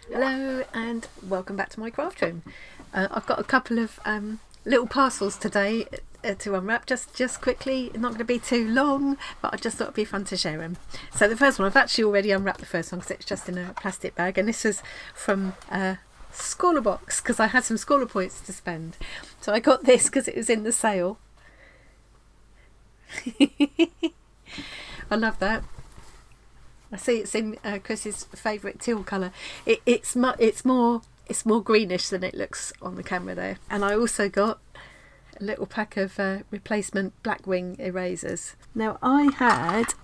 Hello and welcome back to my craft room. I've got a couple of little parcels today to unwrap, just quickly, not going to be too long, but I just thought it'd be fun to share them. So the first one, I've actually already unwrapped the first one because it's just in a plastic bag, and this was from Scrawlr box because I had some Scrawlr points to spend. So I got this because it was in the sale. I love that. I see it's in Chris's favourite teal colour. It's more greenish than it looks on the camera there. And I also got a little pack of replacement Blackwing erasers. Now I had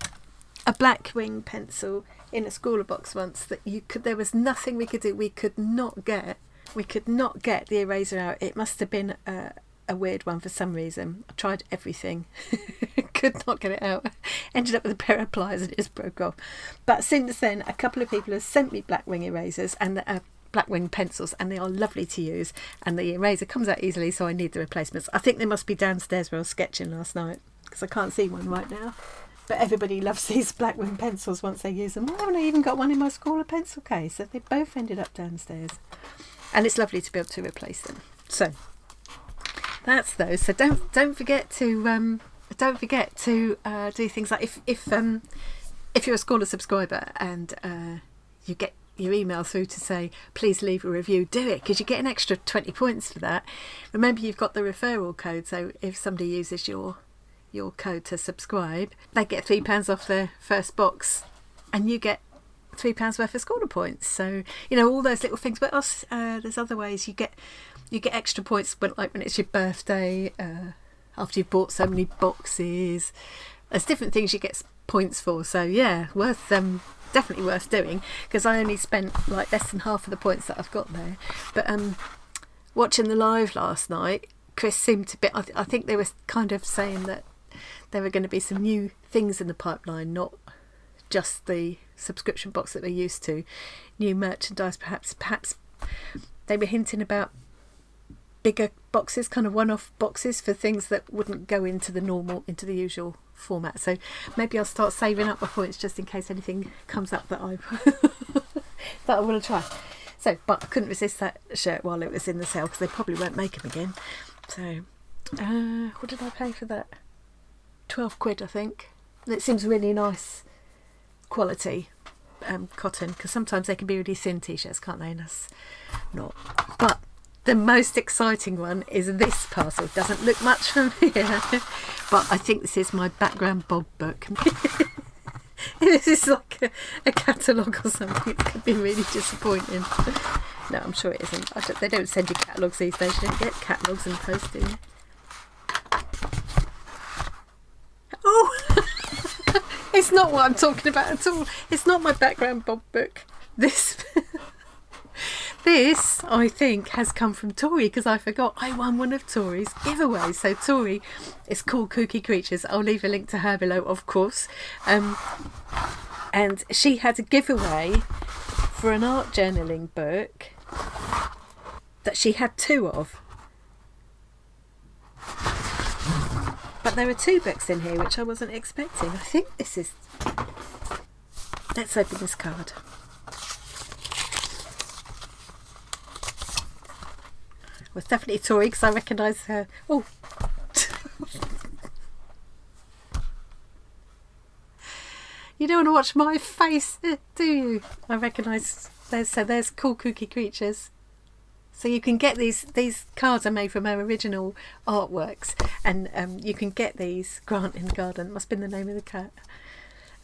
a Blackwing pencil in a Scrawlr box once that there was nothing we could do. We could not get the eraser out. It must have been a weird one for some reason. I tried everything. Could not get it out. Ended up with a pair of pliers and it just broke off. But since then, a couple of people have sent me Blackwing erasers and Blackwing pencils, and they are lovely to use, and the eraser comes out easily, so I need the replacements. I think they must be downstairs where I was sketching last night because I can't see one right now. But everybody loves these Blackwing pencils once they use them. I haven't even got one in my Scrawlr pencil case, so they both ended up downstairs, and it's lovely to be able to replace them. So that's those. So don't forget to do things like if you're a Scrawlr subscriber and you get your email through to say please leave a review, do it, because you get an extra 20 points for that. Remember, you've got the referral code, so if somebody uses your code to subscribe, they get £3 off their first box and you get £3 worth of Scrawlr points. So all those little things. But there's other ways you get extra points when it's your birthday, after you've bought so many boxes. There's different things you get points for, so yeah, definitely worth doing, because I only spent like less than half of the points that I've got there. But watching the live last night, Chris seemed to be, I think they were kind of saying that there were going to be some new things in the pipeline, not just the subscription box that we're used to, new merchandise, perhaps they were hinting about bigger boxes, kind of one-off boxes for things that wouldn't go into the usual format. So maybe I'll start saving up my points just in case anything comes up that I that I want to try. So, but I couldn't resist that shirt while it was in the sale because they probably won't make them again. So what did I pay for that? 12 quid, I think. And it seems really nice quality cotton, because sometimes they can be really thin t-shirts, can't they? And that's not. But the most exciting one is this parcel. It doesn't look much from here, but I think this is my background Bob book. This is like a catalogue or something. It could be really disappointing. No, I'm sure it isn't. They don't send you catalogues these days. You don't get catalogues in the post, do you? Oh! It's not what I'm talking about at all. It's not my background Bob book. This, I think, has come from Tori, because I forgot I won one of Tori's giveaways. So Tori is called Kooky Creatures. I'll leave a link to her below, of course. And she had a giveaway for an art journaling book that she had 2 of. But there are 2 books in here, which I wasn't expecting. I think this is... Let's open this card. Well, it's definitely Tori, because I recognise her. Oh! You don't want to watch my face, do you? I recognise. There's Cool Kooky Creatures. So you can get these cards are made from her original artworks, and you can get these. Grant in the Garden must have been the name of the cat.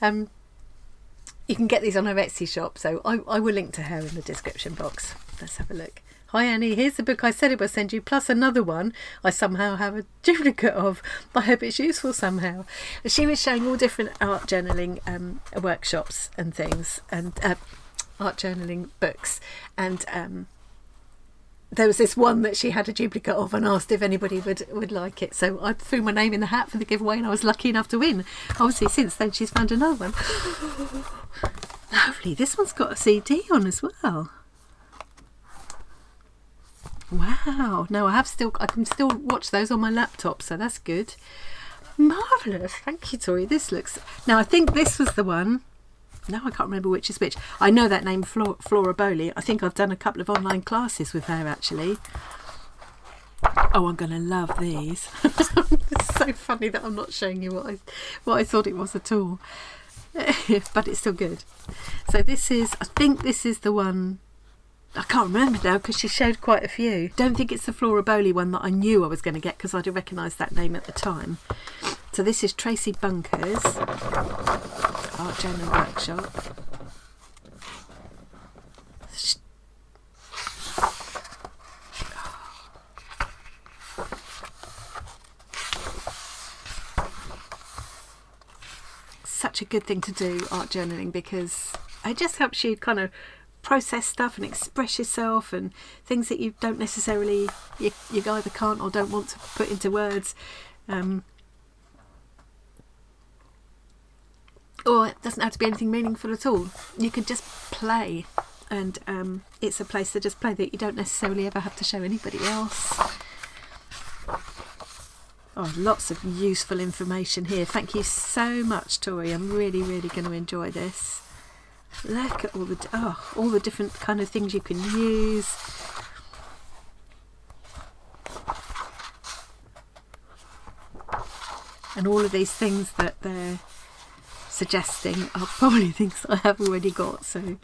You can get these on her Etsy shop, so I will link to her in the description box. Let's have a look. Hi Annie, here's the book I said it will send you, plus another one I somehow have a duplicate of. I hope it's useful somehow. She was showing all different art journaling workshops and things, and art journaling books, and there was this one that she had a duplicate of and asked if anybody would like it. So I threw my name in the hat for the giveaway and I was lucky enough to win. Obviously since then she's found another one. Lovely. This one's got a CD on as well. Wow. No, I can still watch those on my laptop, so that's good. Marvellous. Thank you, Tori. This looks... Now, I think this was the one now I can't remember which is which. I know that name, Flora Bowley. I think I've done a couple of online classes with her actually. Oh, I'm going to love these. It's so funny that I'm not showing you what I thought it was at all. But it's still good. So this is, I think this is the one, I can't remember now because she showed quite a few. Don't think it's the Flora Bowley one that I knew I was going to get because I'd recognised that name at the time. So this is Tracy Bunker's Art Journal Workshop. Such a good thing to do, art journaling, because it just helps you kind of process stuff and express yourself and things that you don't necessarily, you either can't or don't want to put into words. Or it doesn't have to be anything meaningful at all. You can just play, and it's a place to just play that you don't necessarily ever have to show anybody else. Oh, lots of useful information here. Thank you so much, Tori. I'm really, really going to enjoy this. Look at all the different kind of things you can use. And all of these things that they're suggesting are probably things I have already got. So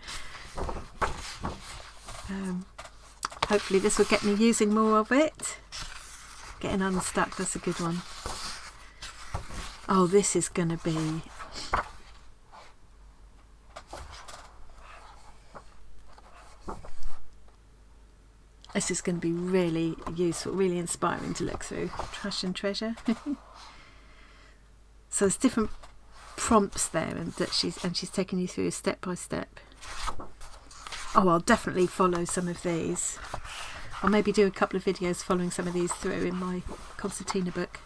hopefully this will get me using more of it. Getting unstuck, that's a good one. Oh, this is going to be... This is going to be really useful, really inspiring to look through. Trash and Treasure. So there's different prompts there, and she's taking you through step by step. Oh, I'll definitely follow some of these. I'll maybe do a couple of videos following some of these through in my concertina book.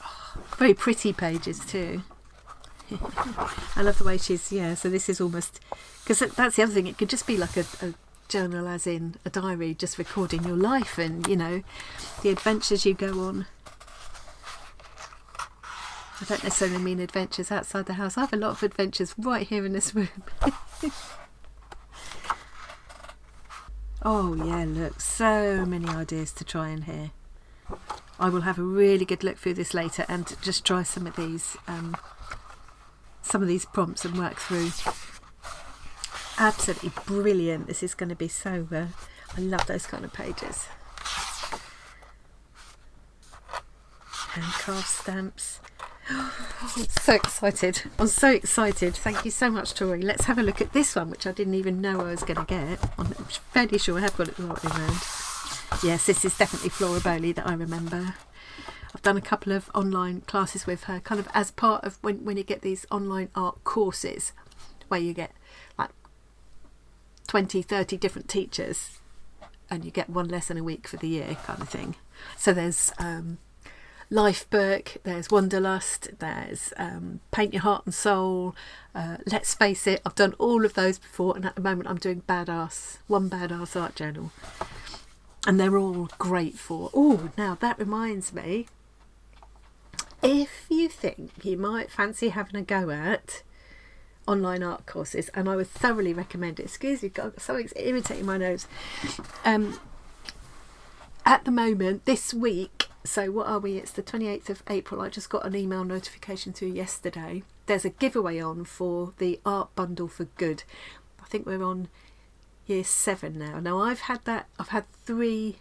Oh, very pretty pages too. I love the way she's, so this is almost, because that's the other thing, it could just be like a journal, as in a diary, just recording your life and, you know, the adventures you go on. I don't necessarily mean adventures outside the house. I have a lot of adventures right here in this room. Oh yeah, look, so many ideas to try in here. I will have a really good look through this later and just try some of these prompts and work through. Absolutely brilliant. This is going to be so, I love those kind of pages. Hand carved stamps. So excited. I'm so excited. Thank you so much, Tori. Let's have a look at this one, which I didn't even know I was going to get. I'm fairly sure I have got it the right way around. Yes, this is definitely Flora Bowley that I remember. I've done a couple of online classes with her, kind of as part of when you get these online art courses, where you get like 20, 30 different teachers and you get one lesson a week for the year kind of thing. So there's Life Book, there's Wanderlust, there's Paint Your Heart and Soul, Let's Face It. I've done all of those before, and at the moment I'm doing One Badass Art Journal, and they're all great for... Oh, now that reminds me, if you think you might fancy having a go at online art courses, and I would thoroughly recommend it. Excuse me, something's irritating my nose. At the moment, this week, so what are we? It's the 28th of April. I just got an email notification through yesterday. There's a giveaway on for the Art Bundle for Good. I think we're on year 7 now. Now I've had the 3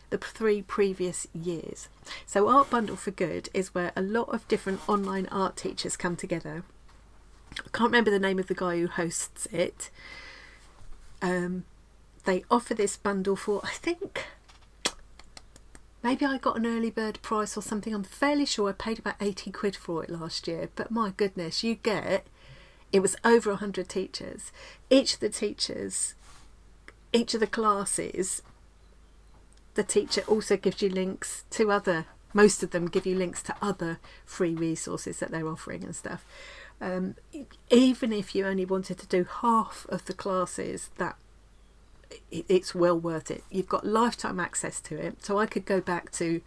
previous years. So Art Bundle for Good is where a lot of different online art teachers come together. I can't remember the name of the guy who hosts it. They offer this bundle for, I think... Maybe I got an early bird price or something. I'm fairly sure I paid about 80 quid for it last year. But my goodness, it was over 100 teachers. Each of the classes, the teacher also gives you links to most of them give you links to other free resources that they're offering and stuff. Even if you only wanted to do half of the classes, it's well worth it. You've got lifetime access to it, so I could go back to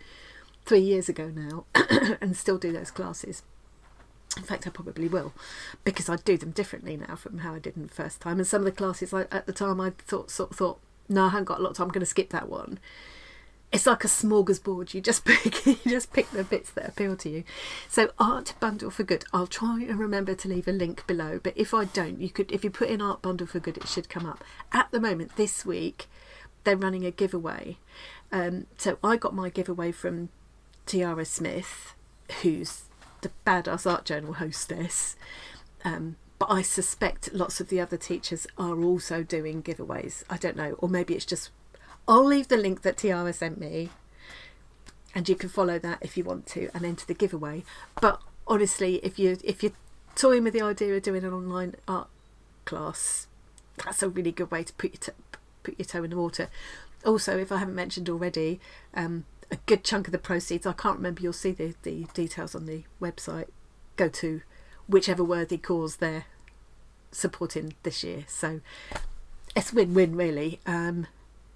3 years ago now and still do those classes. In fact, I probably will, because I do them differently now from how I did them the first time. And some of the classes at the time I thought, no, I haven't got a lot of time, I'm going to skip that one. It's like a smorgasbord. You just pick the bits that appeal to you. So Art Bundle for Good. I'll try and remember to leave a link below. But if I don't, if you put in Art Bundle for Good, it should come up. At the moment, this week, they're running a giveaway. So I got my giveaway from Tiara Smith, who's the Badass Art Journal hostess. But I suspect lots of the other teachers are also doing giveaways. I don't know, or maybe it's just... I'll leave the link that Tiara sent me, and you can follow that if you want to and enter the giveaway. But honestly, if you're toying with the idea of doing an online art class, that's a really good way to put your toe in the water. Also, if I haven't mentioned already, a good chunk of the proceeds, I can't remember, you'll see the details on the website, go to whichever worthy cause they're supporting this year. So it's win-win, really.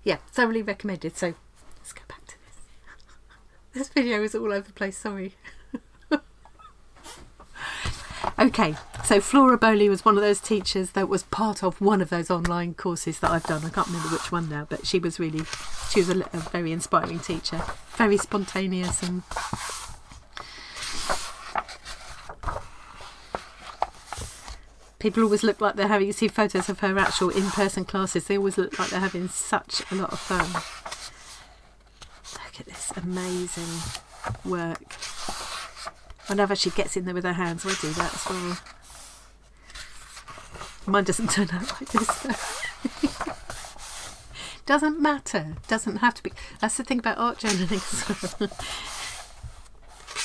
Yeah, thoroughly recommended. So let's go back to this. This video is all over the place, sorry. Okay, so Flora Bowley was one of those teachers that was part of one of those online courses that I've done. I can't remember which one now, but she was a very inspiring teacher, very spontaneous, and people always look like they're having, you see photos of her actual in-person classes, they always look like they're having such a lot of fun. Look at this amazing work. I love how she gets in there with her hands. I do that as well. Mine doesn't turn out like this though. Doesn't matter. Doesn't have to be. That's the thing about art journaling as well.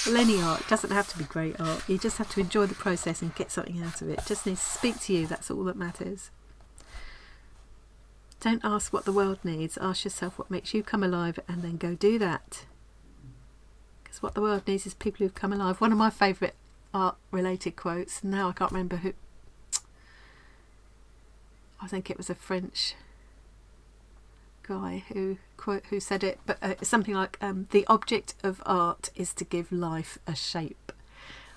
Well, any art doesn't have to be great art. You just have to enjoy the process and get something out of it. It just needs to speak to you. That's all that matters. Don't ask what the world needs. Ask yourself what makes you come alive, and then go do that. Because what the world needs is people who've come alive. One of my favourite art-related quotes. Now I can't remember who. I think it was a French guy who said it, but it's something like, the object of art is to give life a shape.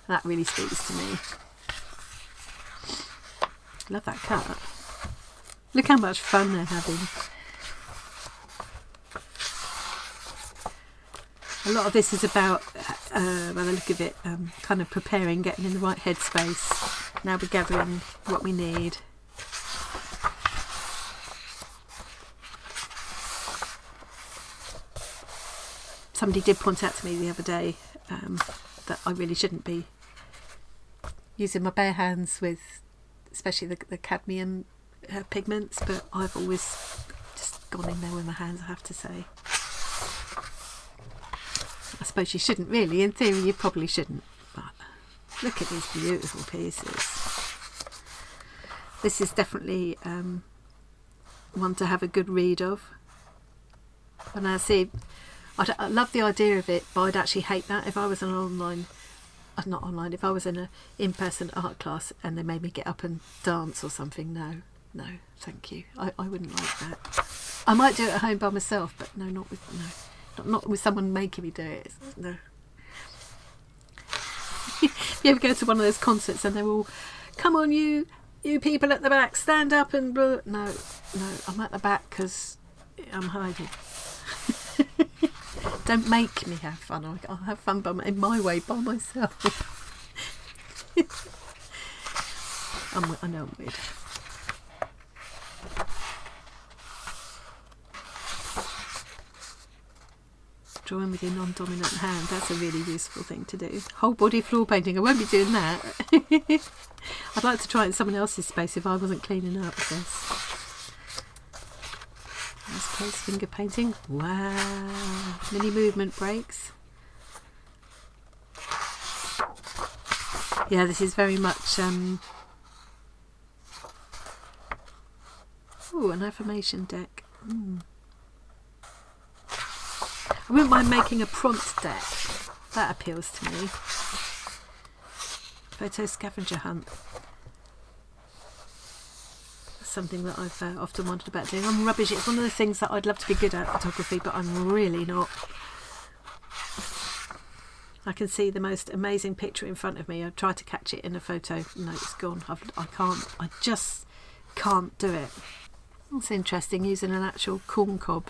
That really speaks to me. Love that cut. Look how much fun they're having. A lot of this is about, by the look of it, kind of preparing, getting in the right headspace. Now we're gathering what we need. Somebody did point out to me the other day that I really shouldn't be using my bare hands with, especially the cadmium pigments, but I've always just gone in there with my hands, I have to say. I suppose you shouldn't really, in theory you probably shouldn't, but look at these beautiful pieces. This is definitely one to have a good read of. And I see, I love the idea of it, but I'd actually hate that if I was an online, not online, if I was in an in-person art class and they made me get up and dance or something. No, thank you. I wouldn't like that. I might do it at home by myself, but no, not with someone making me do it. No. You ever go to one of those concerts and they're all, come on you people at the back, stand up and blah. No, I'm at the back because I'm hiding. Don't make me have fun. I'll have fun in my way, by myself. I know I'm weird. Drawing with your non-dominant hand, that's a really useful thing to do. Whole body floor painting, I won't be doing that. I'd like to try it in someone else's space if I wasn't cleaning up this. Close finger painting. Wow. Mini movement breaks. Yeah, this is very much ooh, an affirmation deck. I wouldn't mind making a prompt deck. That appeals to me. Photo scavenger hunt. Something that I've often wondered about doing. I'm rubbish. It's one of the things that I'd love to be good at, photography, but I'm really not. I can see the most amazing picture in front of me. I've tried to catch it in a photo. No, it's gone. I just can't do it. It's interesting using an actual corn cob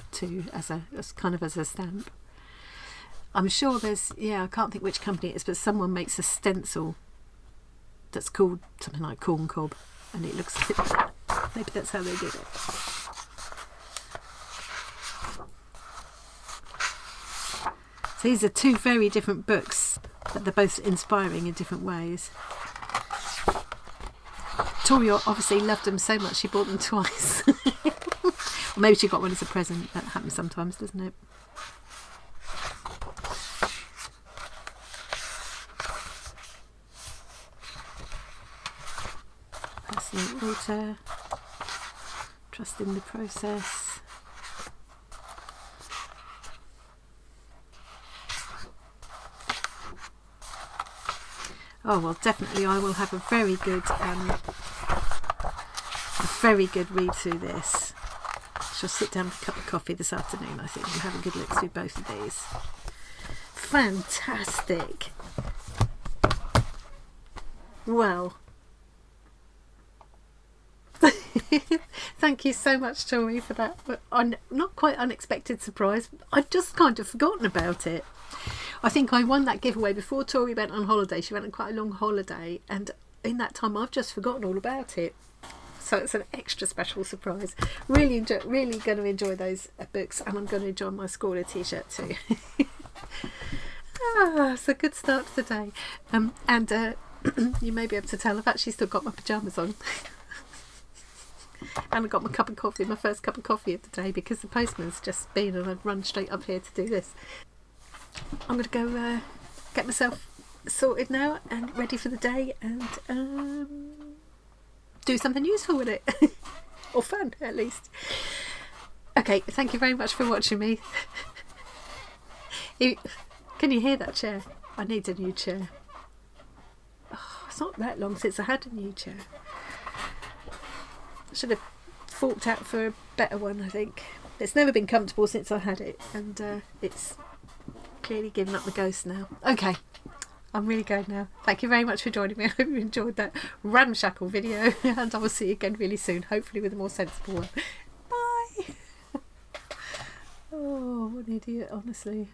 as kind of as a stamp. I'm sure there's, I can't think which company it is, but someone makes a stencil that's called something like corn cob, and it looks like that. Maybe that's how they did it. So these are two very different books, but they're both inspiring in different ways. Tori obviously loved them so much she bought them twice. Or maybe she got one as a present. That happens sometimes, doesn't it? Personal water. Trust in the process. Oh well, definitely I will have a very good read through this. Shall sit down with a cup of coffee this afternoon, I think, and have a good look through both of these. Fantastic. Well, thank you so much, Tori, for that not quite unexpected surprise. I'd just kind of forgotten about it. I think I won that giveaway before Tori went on holiday. She went on quite a long holiday, and in that time I've just forgotten all about it. So it's an extra special surprise. Really going to enjoy those books, and I'm going to enjoy my Scrawlr T-shirt too. It's a good start to the day. And you may be able to tell I've actually still got my pyjamas on. And I got my cup of coffee, my first cup of coffee of the day, because the postman's just been, and I've run straight up here to do this. I'm going to go get myself sorted now and ready for the day, and do something useful with it. Or fun, at least. Okay, thank you very much for watching me. Can you hear that chair? I need a new chair. Oh, it's not that long since I had a new chair. I should have forked out for a better one, I think. It's never been comfortable since I had it, and it's clearly given up the ghost now. Okay, I'm really going now. Thank you very much for joining me. I hope you enjoyed that ramshackle video, and I will see you again really soon, hopefully with a more sensible one. Bye. Oh, what an idiot, honestly.